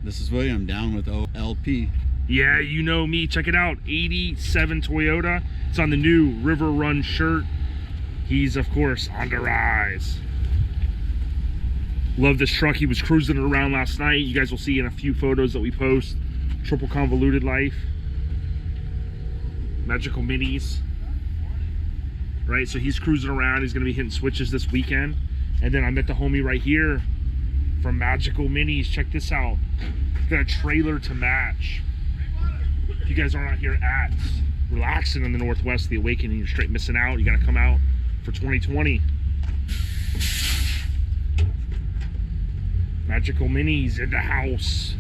This is William down with OLP. Yeah, you know me. Check it out. 87 Toyota. It's on the new River Run shirt. He's, of course, on the rise. Love this truck. He was cruising it around last night. You guys will see in a few photos that we post. Triple convoluted life. Magical minis. Right, so he's cruising around. He's going to be hitting switches this weekend. And then I met the homie right here from Magical Minis. Check this out. Got a trailer to match. If you guys aren't out here at relaxing in the Northwest, the Awakening, you're straight missing out. You got to come out for 2020. Magical Minis in the house.